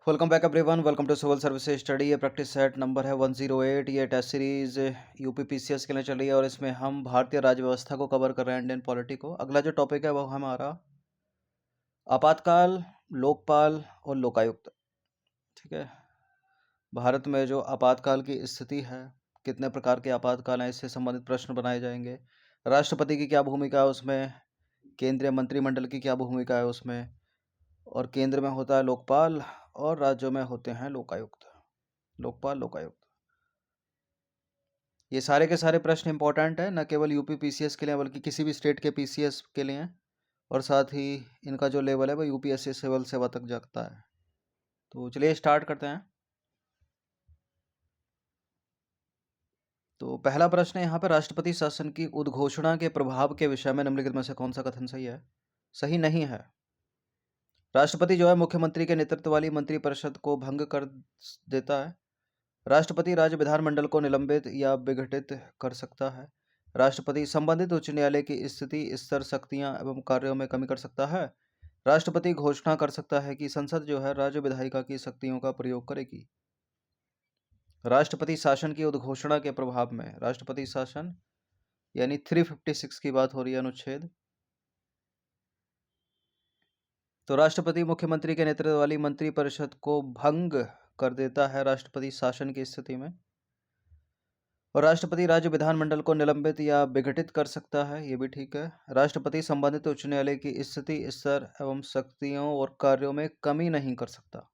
Welcome back everyone. Welcome to civil services study. ये practice set number है 108। ये test series UPPCS के लिए चल रही है और इसमें हम भारतीय राज्य व्यवस्था को कवर कर रहे हैं, इंडियन पॉलिटी को। अगला जो टॉपिक है वो हमारा आपातकाल, लोकपाल और लोकायुक्त। ठीक है, भारत में जो आपातकाल की स्थिति है, कितने प्रकार के आपातकाल हैं, इससे संबंधित प्रश्न बनाए जाएंगे। राष्ट्रपति की क्या भूमिका है उसमें, केंद्रीय मंत्रिमंडल की क्या भूमिका है उसमें, और केंद्र में होता है लोकपाल और राज्यों में होते हैं लोकायुक्त। लोकपाल, लोकायुक्त, ये सारे के सारे प्रश्न इंपॉर्टेंट है, न केवल यूपी पीसीएस के लिए बल्कि किसी भी स्टेट के पीसीएस के लिए। और साथ ही इनका जो लेवल है वो यूपीएससी सिविल सेवा तक जाता है। तो चलिए स्टार्ट करते हैं। तो पहला प्रश्न है यहाँ पर, राष्ट्रपति शासन की उद्घोषणा के प्रभाव के विषय में निम्नलिखित में से कौन सा कथन सही है? सही नहीं है। राष्ट्रपति जो है मुख्यमंत्री के नेतृत्व वाली मंत्रिपरिषद को भंग कर देता है। राष्ट्रपति राज्य विधानमंडल को निलंबित या विघटित कर सकता है। राष्ट्रपति संबंधित उच्च न्यायालय की स्थिति, स्तर, शक्तियां एवं कार्यों में कमी कर सकता है। राष्ट्रपति घोषणा कर सकता है कि संसद जो है राज्य विधायिका की शक्तियों का प्रयोग करेगी। राष्ट्रपति शासन की उद्घोषणा के प्रभाव में, राष्ट्रपति शासन यानी 356 की बात हो रही है, अनुच्छेद। तो राष्ट्रपति मुख्यमंत्री के नेतृत्व वाली मंत्रिपरिषद को भंग कर देता है राष्ट्रपति शासन की स्थिति में। और राष्ट्रपति राज्य विधानमंडल को निलंबित या विघटित कर सकता है, ये भी ठीक है। राष्ट्रपति संबंधित उच्च न्यायालय की स्थिति, स्तर एवं शक्तियों और कार्यों में कमी नहीं कर सकता।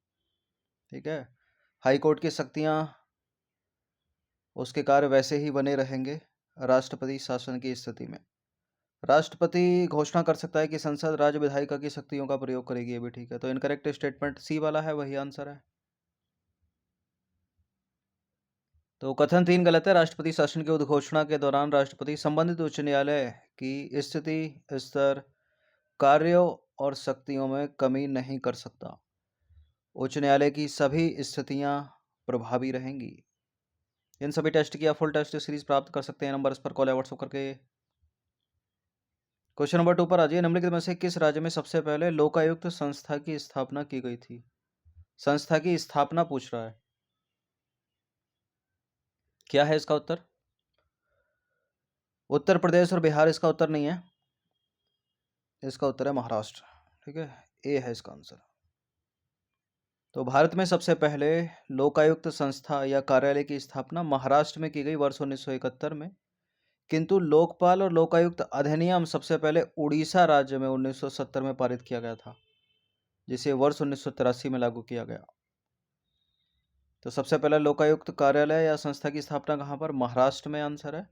ठीक है, हाईकोर्ट की शक्तियां, उसके कार्य वैसे ही बने रहेंगे राष्ट्रपति शासन की स्थिति में। राष्ट्रपति घोषणा कर सकता है कि संसद राज्य विधायिका की शक्तियों का प्रयोग करेगी, ये भी ठीक है। तो इनकरेक्ट स्टेटमेंट सी वाला है, वही आंसर है। तो कथन 3 गलत है। राष्ट्रपति शासन की उद्घोषणा के दौरान राष्ट्रपति संबंधित उच्च न्यायालय की स्थिति, स्तर, कार्यों और शक्तियों में कमी नहीं कर सकता। उच्च न्यायालय की सभी स्थितियां प्रभावी रहेंगी। इन सभी टेस्ट की आप फुल टेस्ट सीरीज प्राप्त कर सकते हैं नंबर पर कॉल या व्हाट्सएप करके। क्वेश्चन नंबर 2 पर आ जाइए। निम्नलिखित में से किस राज्य में सबसे पहले लोकायुक्त संस्था की स्थापना की गई थी? संस्था की स्थापना पूछ रहा है, क्या है इसका उत्तर? उत्तर प्रदेश और बिहार इसका उत्तर नहीं है, इसका उत्तर है महाराष्ट्र। ठीक है, ए है इसका आंसर। तो भारत में सबसे पहले लोकायुक्त संस्था या कार्यालय की स्थापना महाराष्ट्र में की गई वर्ष 1971 में। किंतु लोकपाल और लोकायुक्त अधिनियम सबसे पहले उड़ीसा राज्य में 1970 में पारित किया गया था, जिसे वर्ष 1983 में लागू किया गया। तो सबसे पहले लोकायुक्त कार्यालय या संस्था की स्थापना कहाँ पर? महाराष्ट्र में आंसर है।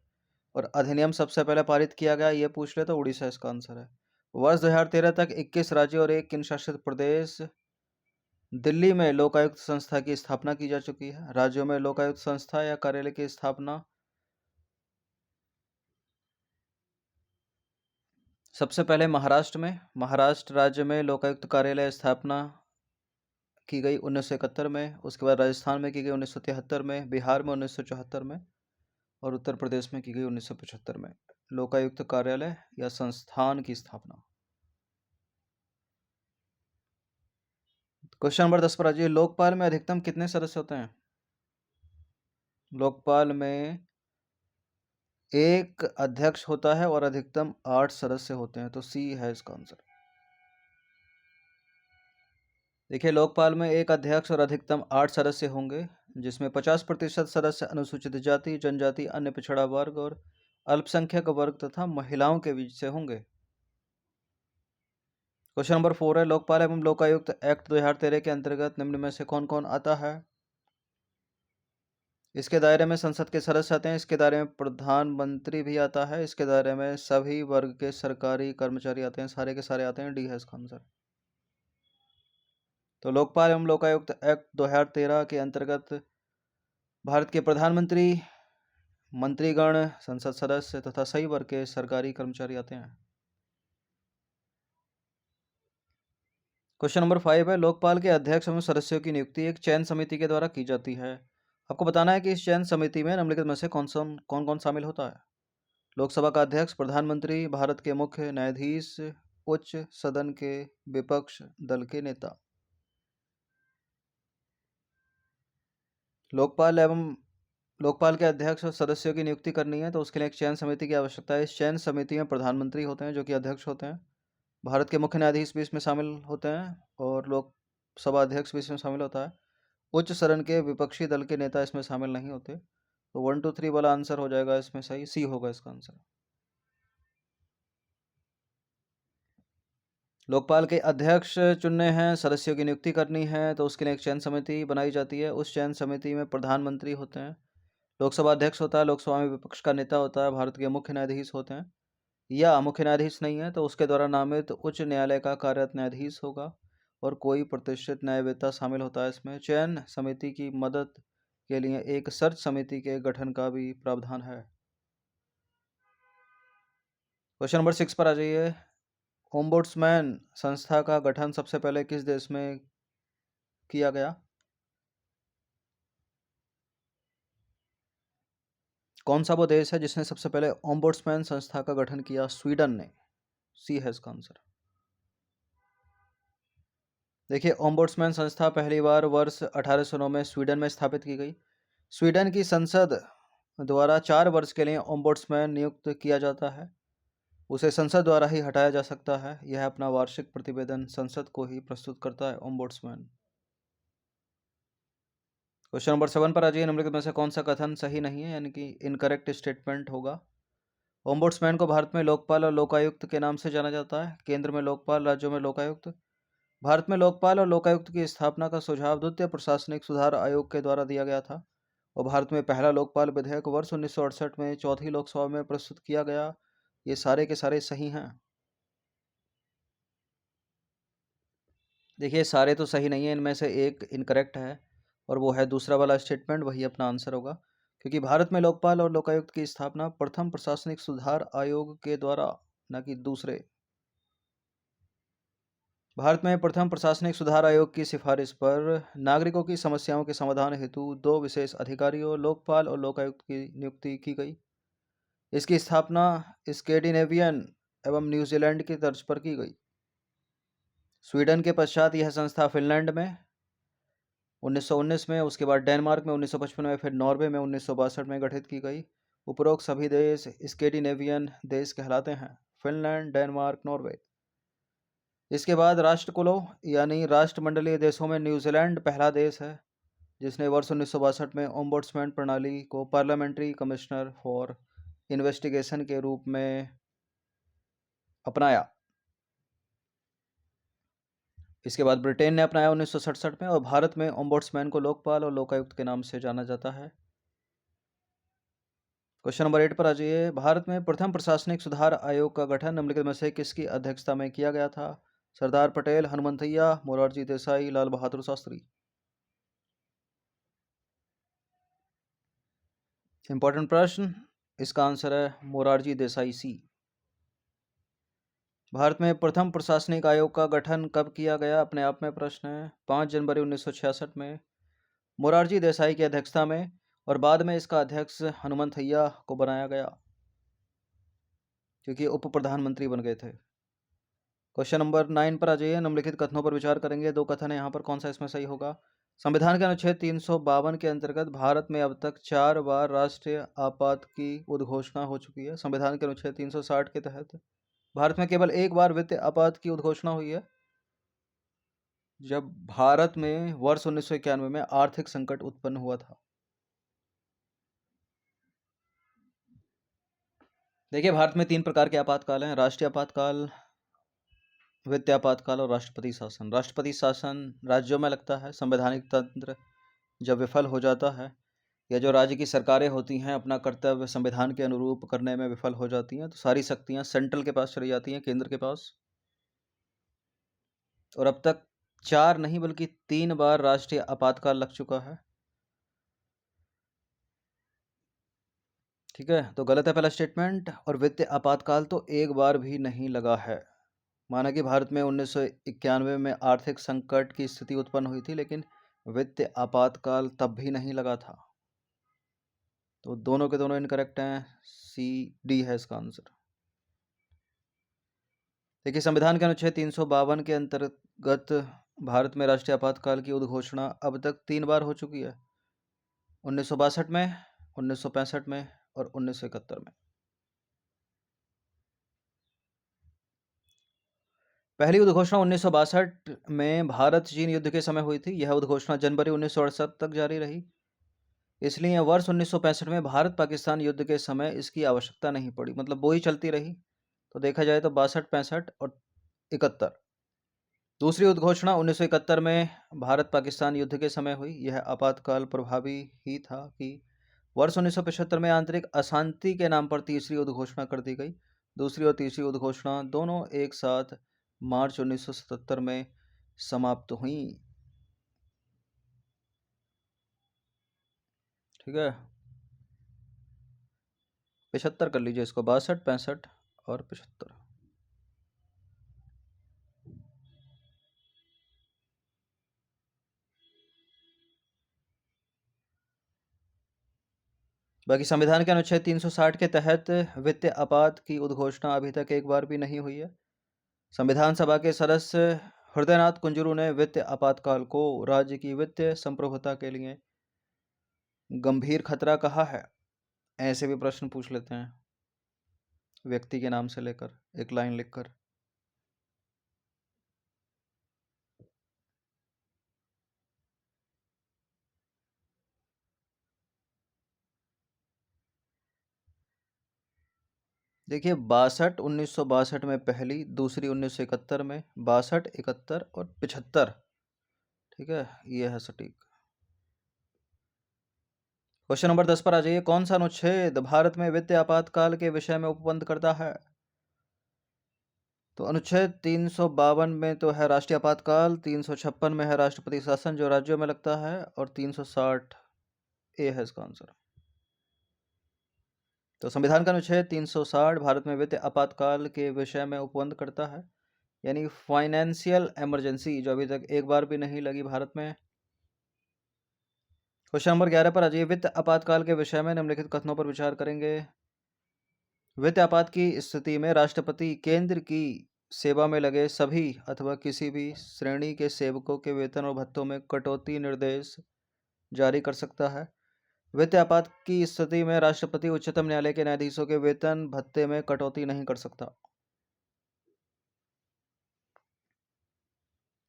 और अधिनियम सबसे पहले पारित किया गया, ये पूछ ले तो उड़ीसा इसका आंसर है। वर्ष 2013 तक 21 राज्यों और 1 केंद्र शासित प्रदेश दिल्ली में लोकायुक्त संस्था की स्थापना की जा चुकी है। राज्यों में लोकायुक्त संस्था या कार्यालय की स्थापना सबसे पहले महाराष्ट्र में, महाराष्ट्र राज्य में लोकायुक्त कार्यालय स्थापना की गई 1971 में। उसके बाद राजस्थान में की गई 1973 में, बिहार में 1974 में और उत्तर प्रदेश में की गई 1975 में लोकायुक्त कार्यालय या संस्थान की स्थापना। क्वेश्चन नंबर 10 पर आ जाइए। लोकपाल में अधिकतम कितने सदस्य होते हैं? लोकपाल में एक अध्यक्ष होता है और अधिकतम 8 सदस्य होते हैं, तो सी है इसका आंसर। देखिए, लोकपाल में एक अध्यक्ष और अधिकतम 8 सदस्य होंगे, जिसमें 50% सदस्य अनुसूचित जाति, जनजाति, अन्य पिछड़ा वर्ग और अल्पसंख्यक वर्ग तथा महिलाओं के बीच से होंगे। क्वेश्चन नंबर 4 है, लोकपाल एवं लोकायुक्त एक्ट 2013 के अंतर्गत निम्न में से कौन कौन आता है? इसके दायरे में संसद के सदस्य आते हैं, इसके दायरे में प्रधानमंत्री भी आता है, इसके दायरे में सभी वर्ग के सरकारी कर्मचारी आते हैं, सारे के सारे आते हैं। डी है इसका आंसर। तो लोकपाल एवं लोकायुक्त एक्ट 2013 के अंतर्गत भारत के प्रधानमंत्री, मंत्रीगण, संसद सदस्य तथा सही वर्ग के सरकारी कर्मचारी आते हैं। क्वेश्चन नंबर 5 है, लोकपाल के अध्यक्ष एवं सदस्यों की नियुक्ति एक चयन समिति के द्वारा की जाती है। आपको बताना है कि इस चयन समिति में निम्नलिखित में से कौन कौन शामिल होता है? लोकसभा का अध्यक्ष, प्रधानमंत्री, भारत के मुख्य न्यायाधीश, उच्च सदन के विपक्ष दल के नेता। लोकपाल के अध्यक्ष और सदस्यों की नियुक्ति करनी है तो उसके लिए एक चयन समिति की आवश्यकता है। इस चयन समिति में प्रधानमंत्री होते हैं जो कि अध्यक्ष होते हैं। भारत के मुख्य न्यायाधीश भी इसमें शामिल होते हैं और लोकसभा अध्यक्ष भी इसमें शामिल होता है। उच्च सदन के विपक्षी दल के नेता इसमें शामिल नहीं होते। तो 1 2 3 वाला आंसर हो जाएगा इसमें सही, सी होगा इसका आंसर। लोकपाल के अध्यक्ष चुनने हैं, सदस्यों की नियुक्ति करनी है तो उसके लिए एक चयन समिति बनाई जाती है। उस चयन समिति में प्रधानमंत्री होते हैं, लोकसभा अध्यक्ष होता है, लोकसभा में विपक्ष का नेता होता है, भारत के मुख्य न्यायाधीश होते हैं, या मुख्य न्यायाधीश नहीं है तो उसके द्वारा नामित उच्च न्यायालय का कार्यरत न्यायाधीश होगा और कोई प्रतिष्ठित न्यायवेत्ता शामिल होता है इसमें। चयन समिति की मदद के लिए एक सर्च समिति के गठन का भी प्रावधान है। क्वेश्चन नंबर 6 पर आ जाइए। ओम्बुड्समैन संस्था का गठन सबसे पहले किस देश में किया गया? कौन सा वो देश है जिसने सबसे पहले ओम्बुड्समैन संस्था का गठन किया? स्वीडन ने, सी है इसका आंसर। देखिए, ओम्बुड्समैन संस्था पहली बार वर्ष 1809 में स्वीडन में स्थापित की गई। स्वीडन की संसद द्वारा 4 वर्ष के लिए ओम्बुड्समैन नियुक्त किया जाता है। उसे संसद द्वारा ही हटाया जा सकता है। यह अपना वार्षिक प्रतिवेदन संसद को ही प्रस्तुत करता है ओम्बुड्समैन। क्वेश्चन नंबर 7 पर आ जाइए। निम्नलिखित में से कौन सा कथन सही नहीं है, यानी कि इनकरेक्ट स्टेटमेंट होगा? ओम्बुड्समैन को भारत में लोकपाल और लोकायुक्त के नाम से जाना जाता है। केंद्र में लोकपाल, राज्यों में लोकायुक्त। भारत में लोकपाल और लोकायुक्त की स्थापना का सुझाव द्वितीय प्रशासनिक सुधार आयोग के द्वारा दिया गया था और भारत में पहला लोकपाल विधेयक वर्ष 1968 में चौथी लोकसभा में प्रस्तुत किया गया। ये सारे के सारे सही हैं। देखिए, सारे तो सही नहीं है, इनमें से एक इनकरेक्ट है और वो है दूसरा वाला स्टेटमेंट, वही अपना आंसर होगा, क्योंकि भारत में लोकपाल और लोकायुक्त की स्थापना प्रथम प्रशासनिक सुधार आयोग के द्वारा, न कि दूसरे। भारत में प्रथम प्रशासनिक सुधार आयोग की सिफारिश पर नागरिकों की समस्याओं के समाधान हेतु 2 विशेष अधिकारियों, लोकपाल और लोकायुक्त की नियुक्ति की गई। इसकी स्थापना स्कैंडिनेवियन एवं न्यूजीलैंड की तर्ज पर की गई। स्वीडन के पश्चात यह संस्था फिनलैंड में 1919 में, उसके बाद डेनमार्क में 1955 में, फिर नॉर्वे में 1962 में गठित की गई। उपरोक्त सभी देश स्कैंडिनेवियन देश कहलाते हैं, फिनलैंड, डेनमार्क, नॉर्वे। इसके बाद राष्ट्रकुलों यानी राष्ट्रमंडलीय देशों में न्यूजीलैंड पहला देश है जिसने वर्ष 1962 में ओम्बुड्समैन प्रणाली को पार्लियामेंट्री कमिश्नर फॉर इन्वेस्टिगेशन के रूप में अपनाया। इसके बाद ब्रिटेन ने अपनाया 1967 में और भारत में ओम्बुड्समैन को लोकपाल और लोकायुक्त के नाम से जाना जाता है। क्वेश्चन नंबर 8 पर आ जाइए। भारत में प्रथम प्रशासनिक सुधार आयोग का गठन निम्नलिखित में से किसकी अध्यक्षता में किया गया था? सरदार पटेल, हनुमंतैया, मोरारजी देसाई, लाल बहादुर शास्त्री। इंपॉर्टेंट प्रश्न, इसका आंसर है मोरारजी देसाई, सी। भारत में प्रथम प्रशासनिक आयोग का गठन कब किया गया? अपने आप में प्रश्न है। 5 जनवरी 1966 में मोरारजी देसाई की अध्यक्षता में, और बाद में इसका अध्यक्ष हनुमंतैया को बनाया गया क्योंकि उप प्रधानमंत्री बन गए थे। क्वेश्चन नंबर 9 पर आ जाइए। निम्नलिखित कथनों पर विचार करेंगे। 2 कथन है यहाँ पर, कौन सा इसमें सही होगा? संविधान के अनुच्छेद 352 के अंतर्गत भारत में अब तक 4 बार राष्ट्रीय आपात की उद्घोषणा हो चुकी है। संविधान के अनुच्छेद 360 के तहत भारत में केवल एक बार वित्तीय आपात की उद्घोषणा हुई है, जब भारत में वर्ष 1991 में आर्थिक संकट उत्पन्न हुआ था। देखिए, भारत में 3 प्रकार के आपातकाल हैं: राष्ट्रीय आपातकाल, वित्तीय आपातकाल और राष्ट्रपति शासन। राष्ट्रपति शासन राज्यों में लगता है। संवैधानिक तंत्र जब विफल हो जाता है या जो राज्य की सरकारें होती हैं अपना कर्तव्य संविधान के अनुरूप करने में विफल हो जाती हैं तो सारी शक्तियां सेंट्रल के पास चली जाती हैं, केंद्र के पास। और अब तक 4 नहीं बल्कि 3 बार राष्ट्रीय आपातकाल लग चुका है। ठीक है, तो गलत है पहला स्टेटमेंट। और वित्तीय आपातकाल तो एक बार भी नहीं लगा है। माना कि भारत में 1991 में आर्थिक संकट की स्थिति उत्पन्न हुई थी, लेकिन वित्तीय आपातकाल तब भी नहीं लगा था। तो दोनों के दोनों इनकरेक्ट हैं, सी डी है इसका आंसर। देखिए, संविधान के अनुच्छेद 352 के अंतर्गत भारत में राष्ट्रीय आपातकाल की उद्घोषणा अब तक 3 बार हो चुकी है। 1962 में, 1965 में और 1971 में। पहली उद्घोषणा 1962 में भारत चीन युद्ध के समय हुई थी। यह उद्घोषणा जनवरी 1968 तक जारी रही। इसलिए वर्ष 1965 में भारत पाकिस्तान युद्ध के समय इसकी आवश्यकता नहीं पड़ी, मतलब वो ही चलती रही। तो देखा जाए तो 62, 65 और 71। दूसरी उद्घोषणा 1971 में भारत पाकिस्तान युद्ध के समय हुई। यह आपातकाल प्रभावी ही था कि वर्ष 1975 में आंतरिक अशांति के नाम पर तीसरी उद्घोषणा कर दी गई। दूसरी और तीसरी उद्घोषणा दोनों एक साथ मार्च 1977 में समाप्त हुई। ठीक है, 75 कर लीजिए इसको, 62, 65 और 75। बाकी संविधान के अनुच्छेद 360 के तहत वित्तीय आपात की उद्घोषणा अभी तक एक बार भी नहीं हुई है। संविधान सभा के सदस्य हृदयनाथ कुंजरू ने वित्तीय आपातकाल को राज्य की वित्तीय संप्रभुता के लिए गंभीर खतरा कहा है। ऐसे भी प्रश्न पूछ लेते हैं, व्यक्ति के नाम से लेकर एक लाइन लिखकर। देखिए 62, 1962 में पहली, दूसरी 1971 में, 62, 71 और 75। ठीक है, ये है सटीक। क्वेश्चन नंबर 10 पर आ जाइए। कौन सा अनुच्छेद भारत में वित्तीय आपातकाल के विषय में उपबंध करता है? तो अनुच्छेद 352 में तो है राष्ट्रीय आपातकाल, 356 में है राष्ट्रपति शासन जो राज्यों में लगता है, और 360 ए है इसका आंसर। तो संविधान का अनुच्छेद 360 भारत में वित्तीय आपातकाल के विषय में उपबंध करता है, यानी फाइनेंशियल इमरजेंसी, जो अभी तक एक बार भी नहीं लगी भारत में। क्वेश्चन नंबर 11 पर आ जाइए। वित्त आपातकाल के विषय में निम्नलिखित कथनों पर विचार करेंगे। वित्त आपात की स्थिति में राष्ट्रपति केंद्र की सेवा में लगे सभी अथवा किसी भी श्रेणी के सेवकों के वेतन और भत्तों में कटौती निर्देश जारी कर सकता है। वित्त आपात की स्थिति में राष्ट्रपति उच्चतम न्यायालय के न्यायाधीशों के वेतन भत्ते में कटौती नहीं कर सकता।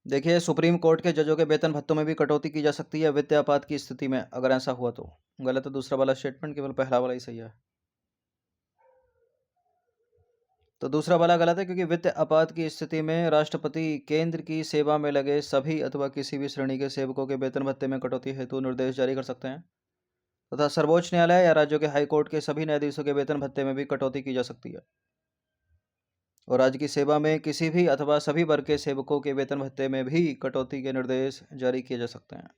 देखिए सुप्रीम कोर्ट के जजों के वेतन भत्तों में भी कटौती की जा सकती है वित्तीय आपात की स्थिति में, अगर ऐसा हुआ तो। गलत है दूसरा वाला स्टेटमेंट, केवल पहला वाला ही सही है। तो दूसरा वाला गलत है, क्योंकि वित्तीय आपात की स्थिति में राष्ट्रपति केंद्र की सेवा में लगे सभी अथवा किसी भी श्रेणी के सेवकों के वेतन भत्ते में कटौती हेतु निर्देश जारी कर सकते हैं, तथा सर्वोच्च न्यायालय या राज्यों के हाईकोर्ट के सभी न्यायाधीशों के वेतन भत्ते में भी कटौती की जा सकती है, और राज्य की सेवा में किसी भी अथवा सभी वर्ग के सेवकों के वेतन भत्ते में भी कटौती के निर्देश जारी किए जा सकते हैं।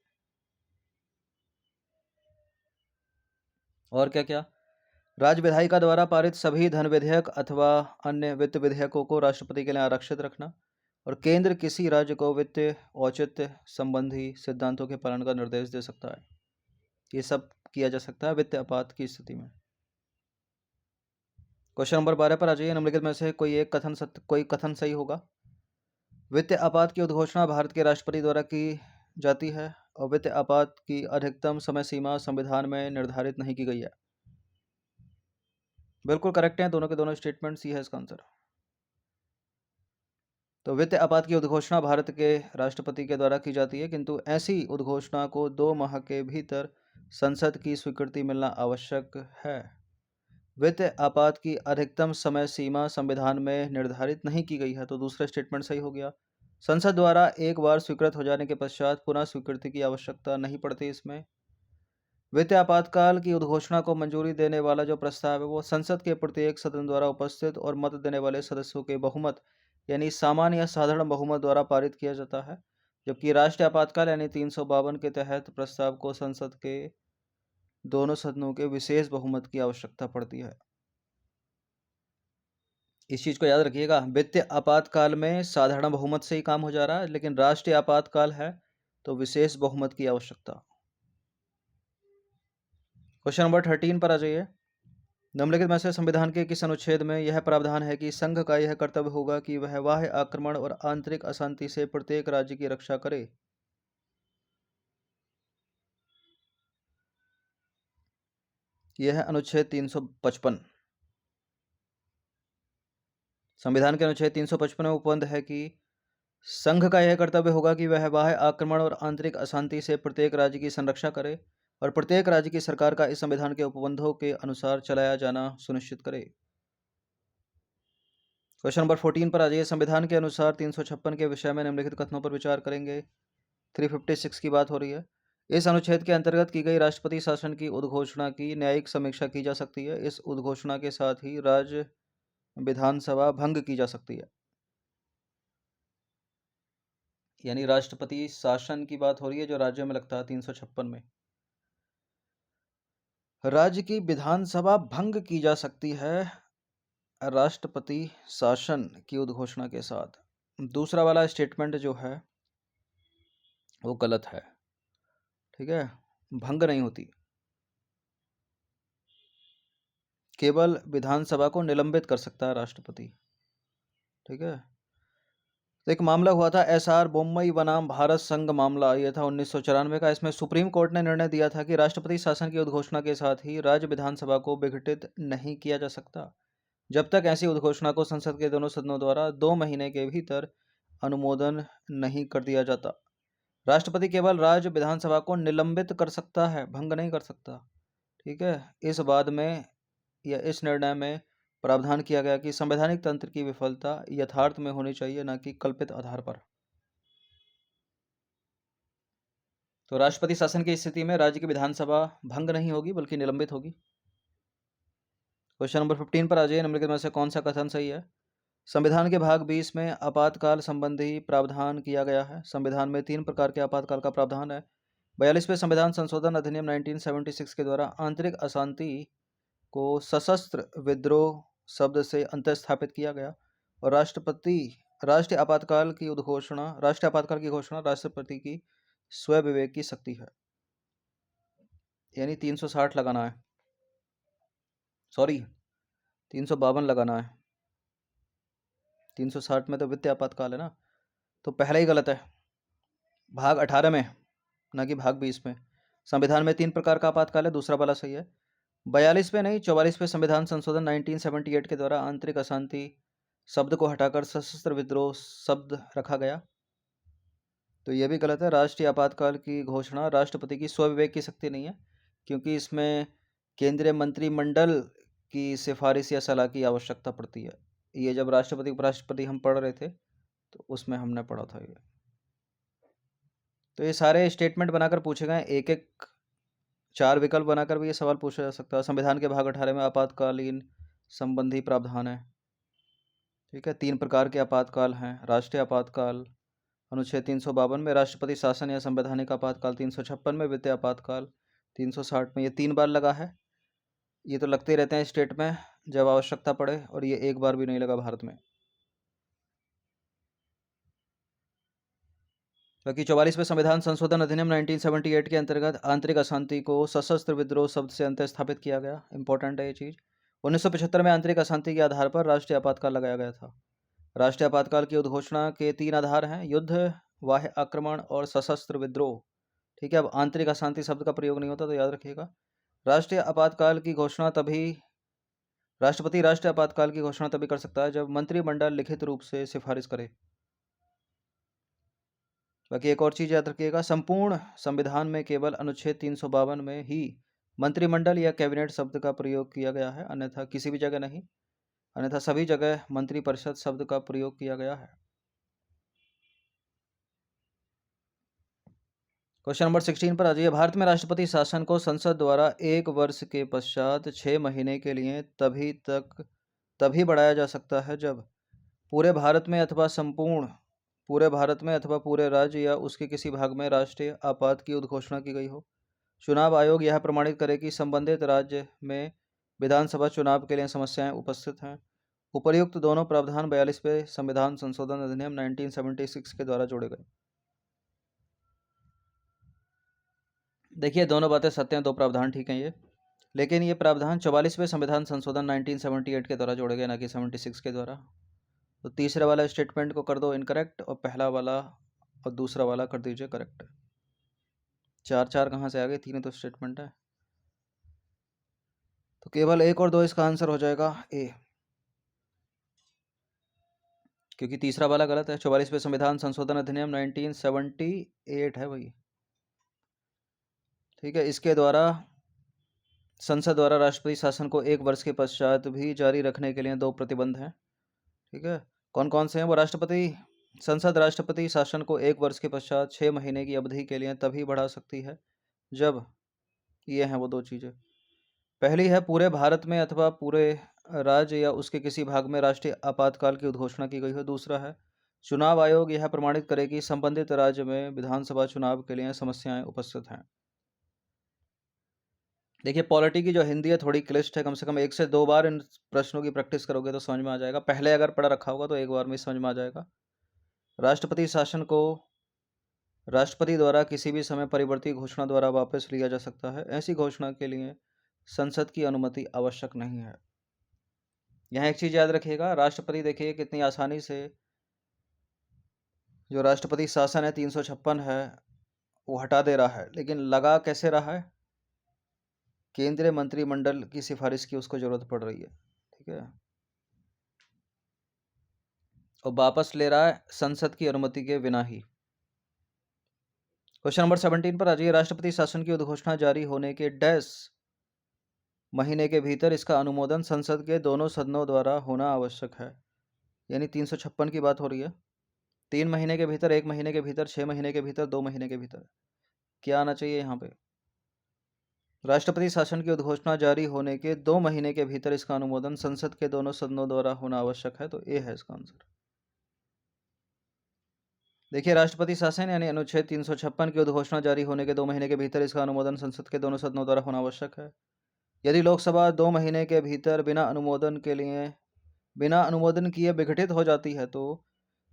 और क्या क्या? राज्य विधायिका द्वारा पारित सभी धन विधेयक अथवा अन्य वित्त विधेयकों को राष्ट्रपति के लिए आरक्षित रखना, और केंद्र किसी राज्य को वित्तीय औचित्य संबंधी सिद्धांतों के पालन का निर्देश दे सकता है। ये सब किया जा सकता है वित्तीय आपात की स्थिति में। क्वेश्चन नंबर 12 पर आ जाइए। निम्नलिखित में से कोई कथन सही होगा। वित्तीय आपात की उद्घोषणा भारत के राष्ट्रपति द्वारा की जाती है, और वित्तीय आपात की अधिकतम समय सीमा संविधान में निर्धारित नहीं की गई है। बिल्कुल करेक्ट है, दोनों के दोनों स्टेटमेंट सी है इसका आंसर। तो वित्तीय आपात की उद्घोषणा भारत के राष्ट्रपति के द्वारा की जाती है, किंतु ऐसी उद्घोषणा को 2 माह के भीतर संसद की स्वीकृति मिलना आवश्यक है। वित्तीय आपात की अधिकतम समय सीमा संविधान में निर्धारित नहीं की गई है, तो दूसरा स्टेटमेंट सही हो गया। संसद द्वारा एक बार स्वीकृत हो जाने के पश्चात पुनः स्वीकृति की आवश्यकता नहीं पड़ती इसमें। वित्तीय आपातकाल की उद्घोषणा को मंजूरी देने वाला जो प्रस्ताव है वो संसद के प्रत्येक सदन द्वारा उपस्थित और मत देने वाले सदस्यों के बहुमत यानी सामान्य या साधारण बहुमत द्वारा पारित किया जाता है, जबकि राष्ट्रीय आपातकाल यानी 352 के तहत प्रस्ताव को संसद के दोनों सदनों के विशेष बहुमत की आवश्यकता पड़ती है। इस चीज को याद रखिएगा, वित्तीय आपातकाल में साधारण बहुमत से ही काम हो जा रहा है, लेकिन राष्ट्रीय आपातकाल है तो विशेष बहुमत की आवश्यकता। क्वेश्चन नंबर 13 पर आ जाइए। निम्नलिखित में से संविधान के किस अनुच्छेद में यह प्रावधान है कि संघ का यह कर्तव्य होगा कि वह बाह्य आक्रमण और आंतरिक अशांति से प्रत्येक राज्य की रक्षा करे? यह है अनुच्छेद 355। संविधान के अनुच्छेद 355 में उपबंध है कि संघ का यह कर्तव्य होगा कि वह बाह्य आक्रमण और आंतरिक अशांति से प्रत्येक राज्य की संरक्षा करे और प्रत्येक राज्य की सरकार का इस संविधान के उपबंधों के अनुसार चलाया जाना सुनिश्चित करे। क्वेश्चन नंबर 14 पर आ जाइए। संविधान के अनुसार 356 के विषय में निम्नलिखित कथनों पर विचार करेंगे। 356 की बात हो रही है। इस अनुच्छेद के अंतर्गत की गई राष्ट्रपति शासन की उद्घोषणा की न्यायिक समीक्षा की जा सकती है। इस उद्घोषणा के साथ ही राज्य विधानसभा भंग की जा सकती है। यानी राष्ट्रपति शासन की बात हो रही है जो राज्य में लगता है 356 में। राज्य की विधानसभा भंग की जा सकती है राष्ट्रपति शासन की उद्घोषणा के साथ। दूसरा वाला स्टेटमेंट जो है वो गलत है। ठीक है, भंग नहीं होती, केवल विधानसभा को निलंबित कर सकता है राष्ट्रपति। ठीक है, तो एक मामला हुआ था एसआर बोम्मई बनाम भारत संघ मामला। यह था 1994 का। इसमें सुप्रीम कोर्ट ने निर्णय दिया था कि राष्ट्रपति शासन की उद्घोषणा के साथ ही राज्य विधानसभा को विघटित नहीं किया जा सकता जब तक ऐसी उद्घोषणा को संसद के दोनों सदनों द्वारा 2 महीने के भीतर अनुमोदन नहीं कर दिया जाता। राष्ट्रपति केवल राज्य विधानसभा को निलंबित कर सकता है, भंग नहीं कर सकता। ठीक है, इस बाद में या इस निर्णय में प्रावधान किया गया कि संवैधानिक तंत्र की विफलता यथार्थ में होनी चाहिए, न कि कल्पित आधार पर। तो राष्ट्रपति शासन की स्थिति में राज्य की विधानसभा भंग नहीं होगी बल्कि निलंबित होगी। क्वेश्चन नंबर 15 पर आ जाइए। निम्नलिखित में से कौन सा कथन सही है? संविधान के भाग 20 में आपातकाल संबंधी प्रावधान किया गया है। संविधान में 3 प्रकार के आपातकाल का प्रावधान है। 42वें संविधान संशोधन अधिनियम 1976 के द्वारा आंतरिक अशांति को सशस्त्र विद्रोह शब्द से अंतःस्थापित किया गया और राष्ट्रीय आपातकाल की घोषणा राष्ट्रपति की स्वयं विवेक की शक्ति है। यानी 360 लगाना है, सॉरी 352 लगाना है। 360 में तो वित्तीय आपातकाल है ना, तो पहला ही गलत है। भाग 18 में, ना कि भाग 20 में। संविधान में 3 प्रकार का आपातकाल है, दूसरा वाला सही है। 42वें नहीं 44वें संविधान संशोधन 1978 के द्वारा आंतरिक अशांति शब्द को हटाकर सशस्त्र विद्रोह शब्द रखा गया, तो यह भी गलत है। राष्ट्रीय आपातकाल की घोषणा राष्ट्रपति की स्वविवेक की शक्ति नहीं है, क्योंकि इसमें केंद्रीय मंत्रिमंडल की सिफारिश या सलाह की आवश्यकता पड़ती है। ये जब राष्ट्रपति उपराष्ट्रपति हम पढ़ रहे थे तो उसमें हमने पढ़ा था ये। तो ये सारे स्टेटमेंट बनाकर पूछे गए, एक एक 4 विकल्प बनाकर भी ये सवाल पूछा जा सकता है। संविधान के भाग 18 में आपातकालीन संबंधी प्रावधान है। ठीक है, 3 प्रकार के आपातकाल हैं। राष्ट्रीय आपातकाल अनुच्छेद 352 में, राष्ट्रपति शासन या संवैधानिक आपातकाल 356 में, वित्तीय आपातकाल 360 में। ये 3 बार लगा है। ये तो लगते ही रहते हैं स्टेट में जब आवश्यकता पड़े, और ये एक बार भी नहीं लगा भारत में। बाकी 44वें संविधान संशोधन अधिनियम 1978 के अंतर्गत आंतरिक अशांति को सशस्त्र विद्रोह शब्द से अंतःस्थापित किया गया। इंपॉर्टेंट है ये चीज़। 1975 में आंतरिक अशांति के आधार पर राष्ट्रीय आपातकाल लगाया गया था। राष्ट्रीय आपातकाल की उद्घोषणा के 3 आधार हैं, युद्ध, बाह्य आक्रमण और सशस्त्र विद्रोह। ठीक है, अब आंतरिक अशांति शब्द का प्रयोग नहीं होता, तो याद रखिएगा। राष्ट्रीय आपातकाल की घोषणा तभी राष्ट्रपति राष्ट्रीय आपातकाल की घोषणा तभी कर सकता है जब मंत्रिमंडल लिखित रूप से सिफारिश करे। बाकी एक और चीज़ याद रखिएगा, संपूर्ण संविधान में केवल अनुच्छेद 352 में ही मंत्रिमंडल या कैबिनेट शब्द का प्रयोग किया गया है, अन्यथा किसी भी जगह नहीं। अन्यथा सभी जगह मंत्रिपरिषद शब्द का प्रयोग किया गया है। क्वेश्चन नंबर 16 पर आ जाइए। भारत में राष्ट्रपति शासन को संसद द्वारा 1 वर्ष के पश्चात 6 महीने के लिए तभी बढ़ाया जा सकता है जब पूरे भारत में अथवा पूरे राज्य या उसके किसी भाग में राष्ट्रीय आपात की उद्घोषणा की गई हो। चुनाव आयोग यह प्रमाणित करे कि संबंधित राज्य में विधानसभा चुनाव के लिए समस्याएं उपस्थित हैं। उपर्युक्त दोनों प्रावधान 42वें संविधान संशोधन अधिनियम 1976 के द्वारा जोड़े गए। देखिए, दोनों बातें सत्य हैं, 2 प्रावधान ठीक हैं ये, लेकिन ये प्रावधान 44वें संविधान संशोधन 1978 के द्वारा जोड़े गए, ना कि 76 के द्वारा। तो तीसरे वाला स्टेटमेंट को कर दो इनकरेक्ट, और पहला वाला और दूसरा वाला कर दीजिए करेक्ट। 4 4 कहाँ से आ गए? 3 तो स्टेटमेंट है। तो केवल 1 और 2 इसका आंसर हो जाएगा ए, क्योंकि तीसरा वाला गलत है। 44वें संविधान संशोधन अधिनियम 1978 है वही। ठीक है, इसके द्वारा संसद द्वारा राष्ट्रपति शासन को 1 वर्ष के पश्चात भी जारी रखने के लिए 2 प्रतिबंध हैं। ठीक है, कौन कौन से हैं वो? संसद राष्ट्रपति शासन को 1 वर्ष के पश्चात 6 महीने की अवधि के लिए तभी बढ़ा सकती है जब, ये हैं वो 2 चीज़ें। पहली है पूरे भारत में अथवा पूरे राज्य या उसके किसी भाग में राष्ट्रीय आपातकाल की उद्घोषणा की गई हो। दूसरा है चुनाव आयोग यह प्रमाणित करे कि संबंधित राज्य में विधानसभा चुनाव के लिए समस्याएं उपस्थित हैं। देखिए, पॉलिटी की जो हिंदी है थोड़ी क्लिष्ट है, कम से कम 1 से 2 बार इन प्रश्नों की प्रैक्टिस करोगे तो समझ में आ जाएगा। पहले अगर पढ़ा रखा होगा तो एक बार में समझ में आ जाएगा। राष्ट्रपति शासन को राष्ट्रपति द्वारा किसी भी समय परिवर्ती घोषणा द्वारा वापस लिया जा सकता है। ऐसी घोषणा के लिए संसद की अनुमति आवश्यक नहीं है। यहाँ एक चीज याद रखिएगा, राष्ट्रपति देखिए कितनी आसानी से जो राष्ट्रपति शासन है 356 है वो हटा दे रहा है, लेकिन लगा कैसे रहा है? केंद्रीय मंत्रिमंडल की सिफारिश की उसको जरूरत पड़ रही है। ठीक है, और वापस ले रहा है संसद की अनुमति के बिना ही। क्वेश्चन नंबर 17 पर आ जाइए। राष्ट्रपति शासन की उद्घोषणा जारी होने के डैश महीने के भीतर इसका अनुमोदन संसद के दोनों सदनों द्वारा होना आवश्यक है। यानी 356 की बात हो रही है। 3 महीने के भीतर, 1 महीने के भीतर, 6 महीने के भीतर, 2 महीने के भीतर। क्या आना चाहिए यहाँ पे? राष्ट्रपति शासन की उद्घोषणा जारी होने के 2 महीने के भीतर इसका अनुमोदन संसद के दोनों सदनों द्वारा होना आवश्यक है, तो ए है इसका आंसर। देखिए, राष्ट्रपति शासन यानी अनुच्छेद 356 की उद्घोषणा जारी होने के 2 महीने के भीतर इसका अनुमोदन संसद के दोनों सदनों द्वारा होना आवश्यक है। यदि लोकसभा 2 महीने के भीतर बिना अनुमोदन किए विघटित हो जाती है तो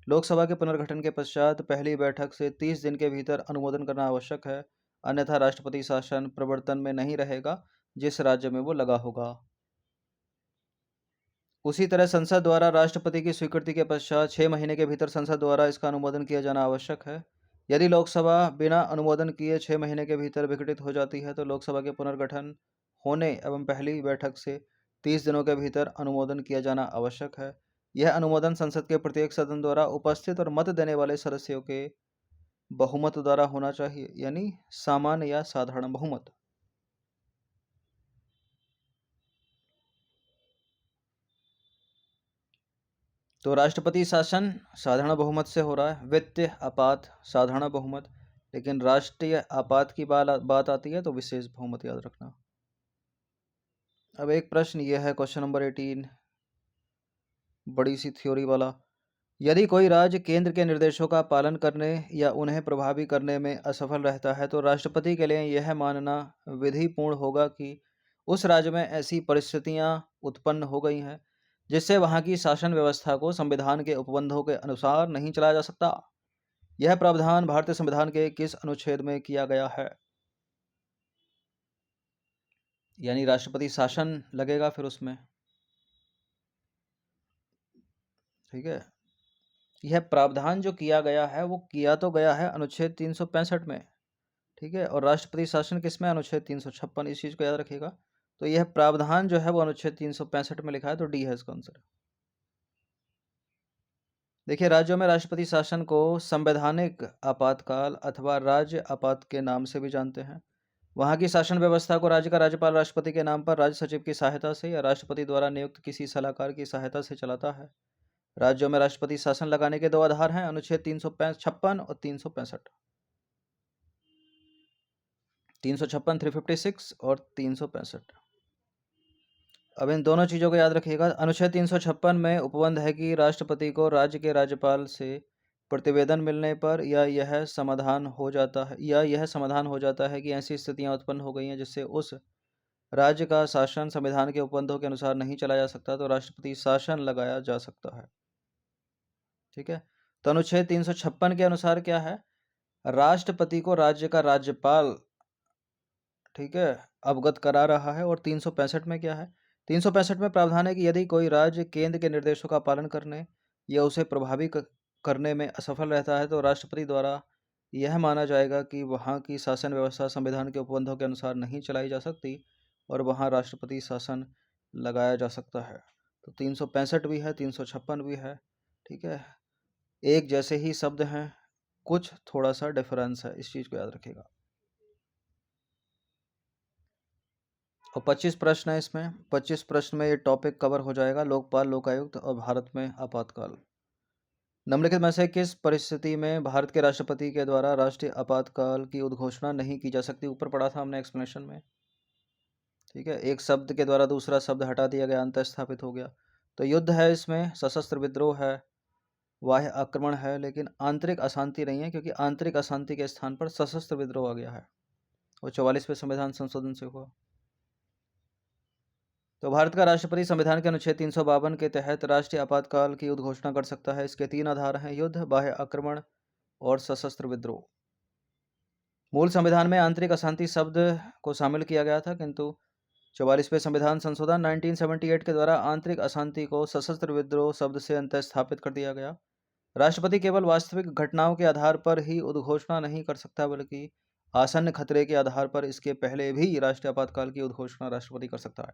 लोकसभा के पुनर्गठन के पश्चात पहली बैठक से 30 दिन के भीतर अनुमोदन करना आवश्यक है, अन्यथा राष्ट्रपति शासन प्रवर्तन में नहीं रहेगा जिस राज्य में वो लगा होगा। उसी तरह संसद द्वारा राष्ट्रपति की स्वीकृति के पश्चात 6 महीने के भीतर संसद द्वारा इसका अनुमोदन किया जाना आवश्यक है। यदि लोकसभा बिना अनुमोदन किए 6 महीने के भीतर विघटित हो जाती है तो लोकसभा के पुनर्गठन होने एवं पहली बैठक से 30 दिनों के भीतर अनुमोदन किया जाना आवश्यक है। यह अनुमोदन संसद के प्रत्येक सदन द्वारा उपस्थित और मत देने वाले सदस्यों के बहुमत द्वारा होना चाहिए, यानी सामान्य या साधारण बहुमत। तो राष्ट्रपति शासन साधारण बहुमत से हो रहा है, वित्तीय आपात साधारण बहुमत, लेकिन राष्ट्रीय आपात की बात आती है तो विशेष बहुमत याद रखना। अब एक प्रश्न यह है, क्वेश्चन नंबर 18, बड़ी सी थ्योरी वाला। यदि कोई राज्य केंद्र के निर्देशों का पालन करने या उन्हें प्रभावी करने में असफल रहता है तो राष्ट्रपति के लिए यह मानना विधिपूर्ण होगा कि उस राज्य में ऐसी परिस्थितियां उत्पन्न हो गई हैं जिससे वहां की शासन व्यवस्था को संविधान के उपबंधों के अनुसार नहीं चलाया जा सकता। यह प्रावधान भारतीय संविधान के किस अनुच्छेद में किया गया है? यानी राष्ट्रपति शासन लगेगा फिर उसमें। ठीक है, यह प्रावधान जो किया गया है वो किया तो गया है अनुच्छेद 365 में। ठीक है, और राष्ट्रपति शासन किसमें? अनुच्छेद 356। इस चीज को याद रखिएगा। तो यह प्रावधान जो है वो अनुच्छेद 365 में लिखा है, तो डी है इसका आंसर। देखिए, राज्यों में राष्ट्रपति शासन को संवैधानिक आपातकाल अथवा राज्य आपात के नाम से भी जानते हैं। वहां की शासन व्यवस्था को राज्य का राज्यपाल राष्ट्रपति के नाम पर राज्य सचिव की सहायता से या राष्ट्रपति द्वारा नियुक्त किसी सलाहकार की सहायता से चलाता है। राज्यों में राष्ट्रपति शासन लगाने के 2 आधार हैं, अनुच्छेद 356 और 365। 356 356 और 365। अब इन दोनों चीज़ों को याद रखिएगा। अनुच्छेद 356 में उपबंध है कि राष्ट्रपति को राज्य के राज्यपाल से प्रतिवेदन मिलने पर यह समाधान हो जाता है कि ऐसी स्थितियां उत्पन्न हो गई हैं जिससे उस राज्य का शासन संविधान के उपबंधों के अनुसार नहीं चलाया जा सकता, तो राष्ट्रपति शासन लगाया जा सकता है। ठीक है, तो अनुच्छेद 356 के अनुसार क्या है? राष्ट्रपति को राज्य का राज्यपाल, ठीक है, अवगत करा रहा है। और 365 में क्या है? 365 में प्रावधान है कि यदि कोई राज्य केंद्र के निर्देशों का पालन करने या उसे प्रभावी करने में असफल रहता है तो राष्ट्रपति द्वारा यह माना जाएगा कि वहाँ की शासन व्यवस्था संविधान के उपबंधों के अनुसार नहीं चलाई जा सकती, और वहाँ राष्ट्रपति शासन लगाया जा सकता है। तो 365 भी है, 356 भी है, ठीक है। एक जैसे ही शब्द हैं, कुछ थोड़ा सा डिफरेंस है, इस चीज़ को याद रखिएगा। और 25 प्रश्न है इसमें। 25 प्रश्न में ये टॉपिक कवर हो जाएगा, लोकपाल, लोकायुक्त और भारत में आपातकाल। निम्नलिखित में से किस परिस्थिति में भारत के राष्ट्रपति के द्वारा राष्ट्रीय आपातकाल की उद्घोषणा नहीं की जा सकती? ऊपर पढ़ा था हमने एक्सप्लेनेशन में, ठीक है। एक शब्द के द्वारा दूसरा शब्द हटा दिया गया, अंतर स्थापित हो गया। तो युद्ध है इसमें, सशस्त्र विद्रोह है, बाह्य आक्रमण है, लेकिन आंतरिक अशांति नहीं है, क्योंकि आंतरिक अशांति के स्थान पर सशस्त्र विद्रोह आ गया है, और 44वें संविधान संशोधन से हुआ। तो भारत का राष्ट्रपति संविधान के अनुच्छेद 352 के तहत राष्ट्रीय आपातकाल की उद्घोषणा कर सकता है। इसके 3 आधार हैं, युद्ध, बाह्य आक्रमण और सशस्त्र विद्रोह। मूल संविधान में आंतरिक अशांति शब्द को शामिल किया गया था, किंतु 44वें संविधान संशोधन 1978 के द्वारा आंतरिक अशांति को सशस्त्र विद्रोह शब्द से अंत स्थापित कर दिया गया। राष्ट्रपति केवल वास्तविक घटनाओं के आधार पर ही उद्घोषणा नहीं कर सकता, बल्कि आसन्न खतरे के आधार पर इसके पहले भी राष्ट्रीय आपातकाल की उद्घोषणा राष्ट्रपति कर सकता है।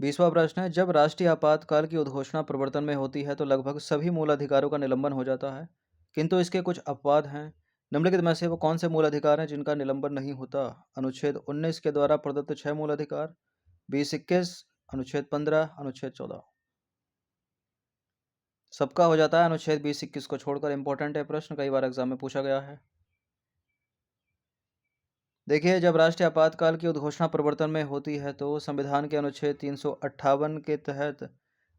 20वां प्रश्न है, जब राष्ट्रीय आपातकाल की उद्घोषणा प्रवर्तन में होती है तो लगभग सभी मूल अधिकारों का निलंबन हो जाता है, किंतु इसके कुछ अपवाद हैं। निम्नलिखित में से वो कौन से मूल अधिकार हैं जिनका निलंबन नहीं होता? अनुच्छेद 19 के द्वारा प्रदत्त 6 मूल अधिकार, 20-21, अनुच्छेद 15, अनुच्छेद 14। सबका हो जाता है, अनुच्छेद 20-21 को छोड़कर। इंपॉर्टेंट है प्रश्न, कई बार एग्जाम में पूछा गया है। देखिए, जब राष्ट्रीय आपातकाल की उद्घोषणा प्रवर्तन में होती है तो संविधान के अनुच्छेद 358 के तहत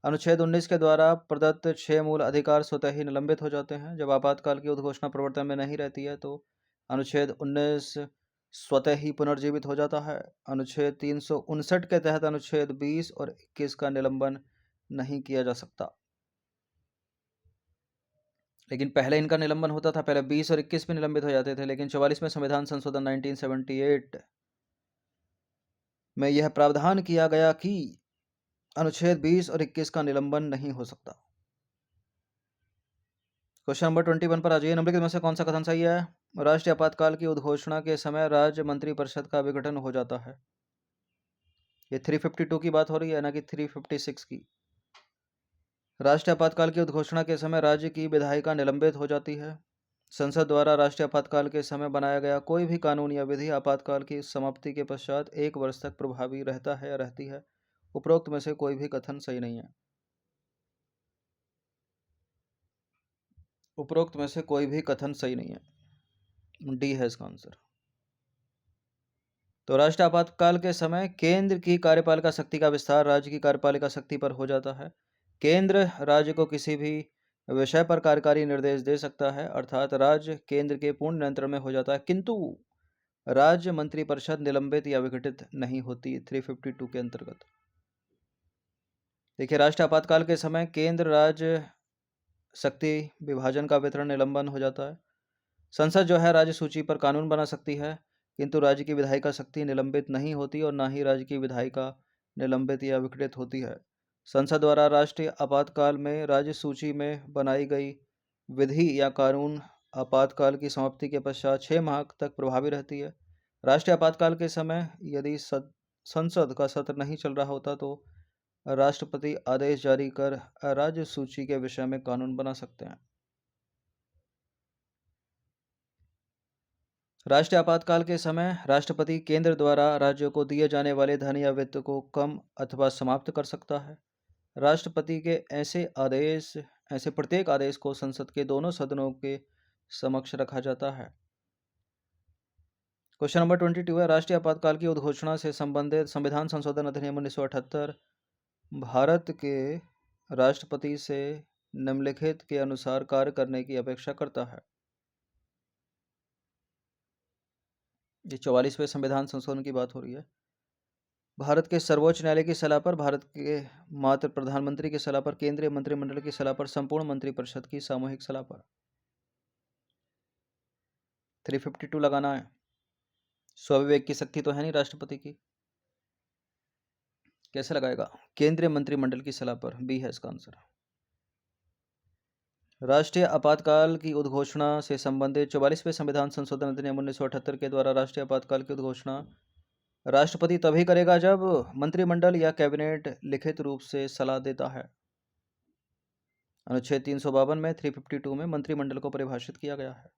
अनुच्छेद 19 के द्वारा प्रदत्त 6 मूल अधिकार स्वतः ही निलंबित हो जाते हैं। जब आपातकाल की उद्घोषणा प्रवर्तन में नहीं रहती है तो अनुच्छेद 19 स्वतः ही पुनर्जीवित हो जाता है। अनुच्छेद 359 के तहत अनुच्छेद 20 और 21 का निलंबन नहीं किया जा सकता, लेकिन पहले इनका निलंबन होता था। पहले 20 और 21 में निलंबित हो जाते थे, लेकिन 44वें संविधान संशोधन 1978 में यह प्रावधान किया गया कि अनुच्छेद 20 और 21 का निलंबन नहीं हो सकता। क्वेश्चन नंबर 21 पर आ जाइए। निम्नलिखित में से कौन सा कथन सही है? राष्ट्रीय आपातकाल की उद्घोषणा के समय राज्य मंत्रिपरिषद का विघटन हो जाता है। ये 352 की बात हो रही है, ना कि 356 की। राष्ट्रीय आपातकाल की उद्घोषणा के समय राज्य की विधायिका निलंबित हो जाती है। संसद द्वारा राष्ट्रीय आपातकाल के समय बनाया गया कोई भी कानून या विधि आपातकाल की समाप्ति के पश्चात 1 वर्ष तक प्रभावी रहता है या रहती है। उपरोक्त में से कोई भी कथन सही नहीं है। उपरोक्त में से कोई भी कथन सही नहीं है, डी है इसका आंसर। तो राष्ट्रीय आपातकाल के समय केंद्र की कार्यपालिका शक्ति का विस्तार राज्य की कार्यपालिका शक्ति पर हो जाता है। केंद्र राज्य को किसी भी विषय पर कार्यकारी निर्देश दे सकता है, अर्थात राज्य केंद्र के पूर्ण नियंत्रण में हो जाता है, किंतु राज्य मंत्रिपरिषद निलंबित या विघटित नहीं होती 352 के अंतर्गत। देखिए, राष्ट्रीय आपातकाल के समय केंद्र राज्य शक्ति विभाजन का वितरण निलंबन हो जाता है। संसद जो है राज्य सूची पर कानून बना सकती है, किंतु राज्य की विधायिका शक्ति निलंबित नहीं होती और ना ही राज्य की विधायिका निलंबित या विघटित होती है। संसद द्वारा राष्ट्रीय आपातकाल में राज्य सूची में बनाई गई विधि या कानून आपातकाल की समाप्ति के पश्चात 6 माह तक प्रभावी रहती है। राष्ट्रीय आपातकाल के समय यदि संसद का सत्र नहीं चल रहा होता तो राष्ट्रपति आदेश जारी कर राज्य सूची के विषय में कानून बना सकते हैं। राष्ट्रीय आपातकाल के समय राष्ट्रपति केंद्र द्वारा राज्यों को दिए जाने वाले धन या वित्त को कम अथवा समाप्त कर सकता है। राष्ट्रपति के ऐसे प्रत्येक आदेश को संसद के दोनों सदनों के समक्ष रखा जाता है। क्वेश्चन नंबर 22 है, राष्ट्रीय आपातकाल की उद्घोषणा से संबंधित संविधान संशोधन अधिनियम 1978 भारत के राष्ट्रपति से निम्नलिखित के अनुसार कार्य करने की अपेक्षा करता है। ये 44वें संविधान संशोधन की बात हो रही है। भारत के सर्वोच्च न्यायालय की सलाह पर, भारत के मात्र प्रधानमंत्री की सलाह पर, केंद्रीय मंत्रिमंडल की सलाह पर, संपूर्ण मंत्रिपरिषद की सामूहिक सलाह पर। 352 लगाना है। स्वविवेक की शक्ति तो है नहीं राष्ट्रपति की, कैसे लगाएगा? केंद्रीय मंत्रिमंडल की सलाह पर, बी है इसका आंसर। राष्ट्रीय आपातकाल की उद्घोषणा से संबंधित 44वें संविधान संशोधन अधिनियम 1978 के द्वारा राष्ट्रीय आपातकाल की उद्घोषणा राष्ट्रपति तभी करेगा जब मंत्रिमंडल या कैबिनेट लिखित रूप से सलाह देता है। अनुच्छेद 352 में 352 में मंत्रिमंडल को परिभाषित किया गया है।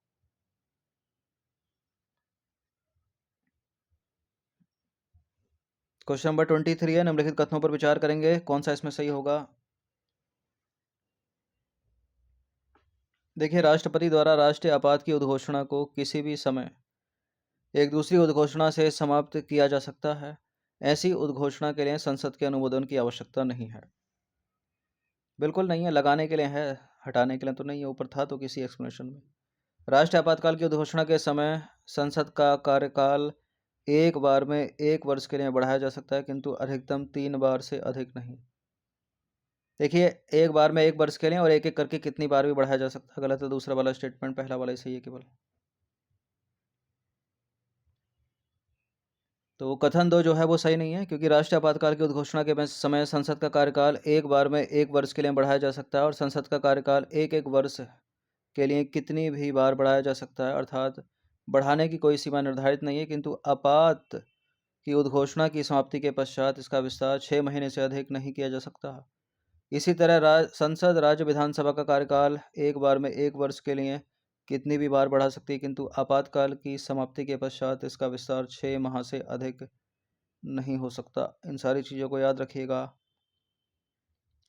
क्वेश्चन नंबर 23 है, निम्नलिखित कथनों पर विचार करेंगे, कौन सा इसमें सही होगा। देखिए, राष्ट्रपति द्वारा राष्ट्रीय आपात की उद्घोषणा को किसी भी समय एक दूसरी उद्घोषणा से समाप्त किया जा सकता है। ऐसी उद्घोषणा के लिए संसद के अनुमोदन की आवश्यकता नहीं है। बिल्कुल नहीं है, लगाने के लिए है, हटाने के लिए तो नहीं है। ऊपर था तो किसी एक्सप्लेनेशन में। राष्ट्रीय आपातकाल की उद्घोषणा के समय संसद का कार्यकाल एक बार में 1 वर्ष के लिए बढ़ाया जा सकता है, किंतु अधिकतम 3 बार से अधिक नहीं। देखिए, एक बार में 1 वर्ष के लिए और एक एक करके कितनी बार भी बढ़ाया जा सकता है, गलत है दूसरा वाला स्टेटमेंट, पहला वाला ही सही है केवल। तो कथन 2 जो है वो सही नहीं है, क्योंकि राष्ट्रीय आपातकाल की उद्घोषणा के समय संसद का कार्यकाल एक बार में 1 वर्ष के लिए बढ़ाया जा सकता है और संसद का कार्यकाल एक वर्ष के लिए कितनी भी बार बढ़ाया जा सकता है, अर्थात बढ़ाने की कोई सीमा निर्धारित नहीं है, किंतु आपात की उद्घोषणा की समाप्ति के पश्चात इसका विस्तार 6 महीने से अधिक नहीं किया जा सकता। इसी तरह संसद राज्य विधानसभा का कार्यकाल एक बार में 1 वर्ष के लिए कितनी भी बार बढ़ा सकती है, किंतु आपातकाल की समाप्ति के पश्चात इसका विस्तार 6 माह से अधिक नहीं हो सकता। इन सारी चीज़ों को याद रखिएगा।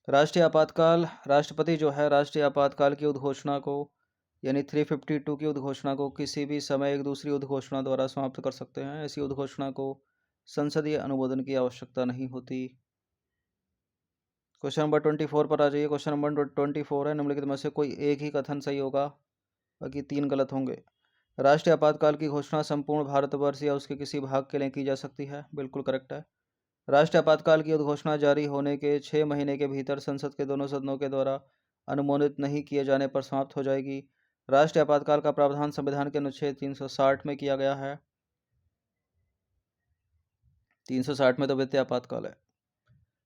राष्ट्रीय आपातकाल, राष्ट्रपति जो है राष्ट्रीय आपातकाल की उद्घोषणा को यानी 352 की उद्घोषणा को किसी भी समय एक दूसरी उद्घोषणा द्वारा समाप्त कर सकते हैं। ऐसी उद्घोषणा को संसदीय अनुमोदन की आवश्यकता नहीं होती। क्वेश्चन नंबर 24 पर आ जाइए। क्वेश्चन नंबर 24 है, निम्नलिखित में से कोई एक ही कथन सही होगा, बाकी 3 गलत होंगे। राष्ट्रीय आपातकाल की घोषणा संपूर्ण भारतवर्ष या उसके किसी भाग के लिए की जा सकती है, बिल्कुल करेक्ट है। राष्ट्रीय आपातकाल की उद्घोषणा जारी होने के 6 महीने के भीतर संसद के दोनों सदनों के द्वारा अनुमोदित नहीं किए जाने पर समाप्त हो जाएगी। राष्ट्रीय आपातकाल का प्रावधान संविधान के अनुच्छेद 360 में किया गया है। 360 में तो वित्तीय आपातकाल है।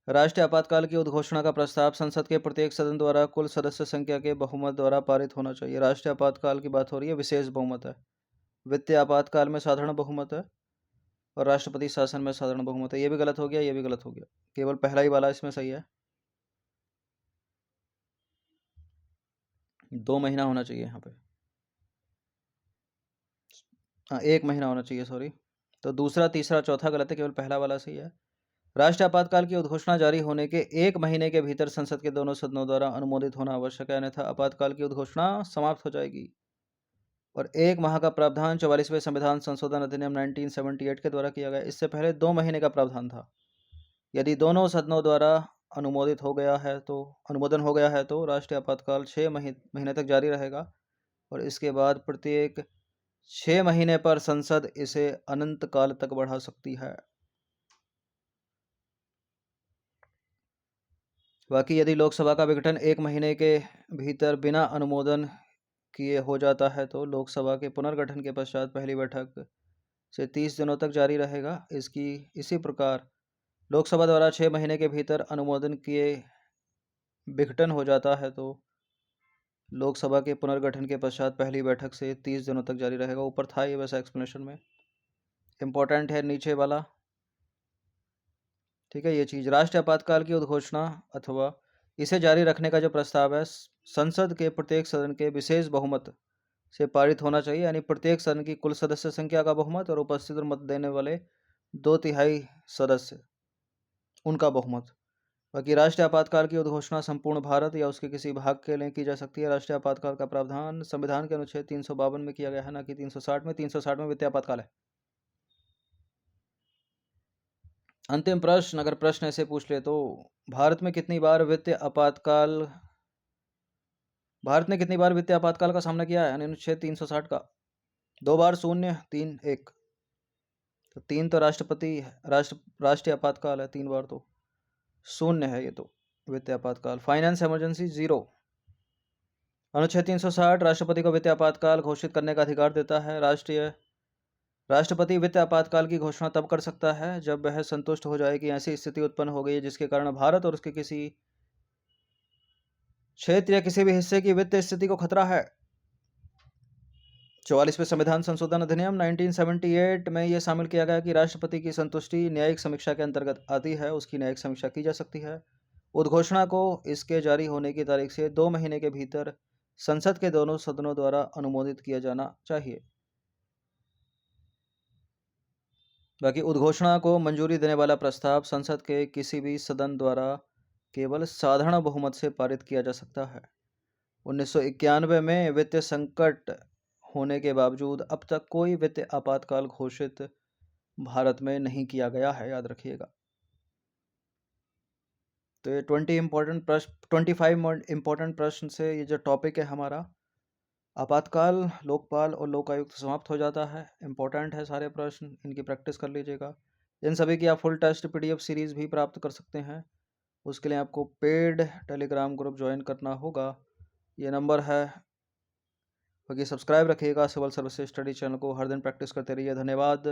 राष्ट्रीय आपातकाल की उद्घोषणा का प्रस्ताव संसद के प्रत्येक सदन द्वारा कुल सदस्य संख्या के बहुमत द्वारा पारित होना चाहिए। राष्ट्रीय आपातकाल की बात हो रही है, विशेष बहुमत है। वित्तीय आपातकाल में साधारण बहुमत है और राष्ट्रपति शासन में साधारण बहुमत है। ये भी गलत हो गया, ये भी गलत हो गया, केवल पहला ही वाला इसमें सही है। 2 महीना होना चाहिए यहाँ पे, हाँ 1 महीना होना चाहिए, सॉरी। तो दूसरा, तीसरा, चौथा गलत है, केवल पहला वाला सही है। राष्ट्रीय आपातकाल की उद्घोषणा जारी होने के 1 महीने के भीतर संसद के दोनों सदनों द्वारा अनुमोदित होना आवश्यक है, अन्यथा आपातकाल की उद्घोषणा समाप्त हो जाएगी। और 1 माह का प्रावधान 44वें संविधान संशोधन अधिनियम 1978 के द्वारा किया गया। इससे पहले 2 महीने का प्रावधान था। यदि दोनों सदनों द्वारा अनुमोदन हो गया है तो राष्ट्रीय आपातकाल 6 महीने तक जारी रहेगा और इसके बाद प्रत्येक 6 महीने पर संसद इसे अनंत काल तक बढ़ा सकती है। बाकी यदि लोकसभा का विघटन 1 महीने के भीतर बिना अनुमोदन किए हो जाता है तो लोकसभा के पुनर्गठन के पश्चात पहली बैठक से 30 दिनों तक जारी रहेगा। इसी प्रकार लोकसभा द्वारा 6 महीने के भीतर अनुमोदन किए विघटन हो जाता है तो लोकसभा के पुनर्गठन के पश्चात पहली बैठक से 30 दिनों तक जारी रहेगा। ऊपर था ये वैसा एक्सप्लेनेशन में, इम्पोर्टेंट है नीचे वाला, ठीक है। ये चीज़ राष्ट्रीय आपातकाल की उद्घोषणा अथवा इसे जारी रखने का जो प्रस्ताव है संसद के प्रत्येक सदन के विशेष बहुमत से पारित होना चाहिए, यानी प्रत्येक सदन की कुल सदस्य संख्या का बहुमत और उपस्थित और मत देने वाले 2/3 सदस्य उनका बहुमत। बाकी राष्ट्रीय आपातकाल की उद्घोषणा संपूर्ण भारत या उसके किसी भाग के लिए की जा सकती है। राष्ट्रीय आपातकाल का प्रावधान संविधान के अनुच्छेद 352 में किया गया है, ना कि 360 में। 360 में वित्तीय आपातकाल है। अंतिम प्रश्न, अगर प्रश्न ऐसे पूछ ले तो भारत ने कितनी बार वित्तीय आपातकाल का सामना किया है, यानी अनुच्छेद 360 का? 2 बार, 0, 3, 1। तो 3 तो राष्ट्रीय आपातकाल है, 3 बार तो 0 है ये तो वित्तीय आपातकाल। Finance emergency 0। अनुच्छेद 360 राष्ट्रपति को वित्तीय आपातकाल घोषित करने का अधिकार देता है। राष्ट्रपति वित्तीय आपातकाल की घोषणा तब कर सकता है जब वह संतुष्ट हो जाए कि ऐसी स्थिति उत्पन्न हो गई है जिसके कारण भारत और उसके किसी क्षेत्र या किसी भी हिस्से की वित्तीय स्थिति को खतरा है। 44वें संविधान संशोधन अधिनियम 1978 में यह शामिल किया गया कि राष्ट्रपति की संतुष्टि न्यायिक समीक्षा के अंतर्गत आती है, उसकी न्यायिक समीक्षा की जा सकती है। उद्घोषणा को इसके जारी होने की तारीख से 2 महीने के भीतर संसद के दोनों सदनों द्वारा अनुमोदित किया जाना चाहिए। बाकी उद्घोषणा को मंजूरी देने वाला प्रस्ताव संसद के किसी भी सदन द्वारा केवल साधारण बहुमत से पारित किया जा सकता है। 1991 में वित्तीय संकट होने के बावजूद अब तक कोई वित्तीय आपातकाल घोषित भारत में नहीं किया गया है, याद रखिएगा। तो ये 25 इंपॉर्टेंट प्रश्न से ये जो टॉपिक है हमारा आपातकाल, लोकपाल और लोकायुक्त समाप्त हो जाता है। इंपॉर्टेंट है सारे प्रश्न, इनकी प्रैक्टिस कर लीजिएगा। इन सभी की आप फुल टेस्ट पीडीएफ सीरीज भी प्राप्त कर सकते हैं। उसके लिए आपको पेड टेलीग्राम ग्रुप ज्वाइन करना होगा, ये नंबर है। बाकी सब्सक्राइब रखिएगा सिविल सर्विसेज स्टडी चैनल को, हर दिन प्रैक्टिस करते रहिए। धन्यवाद।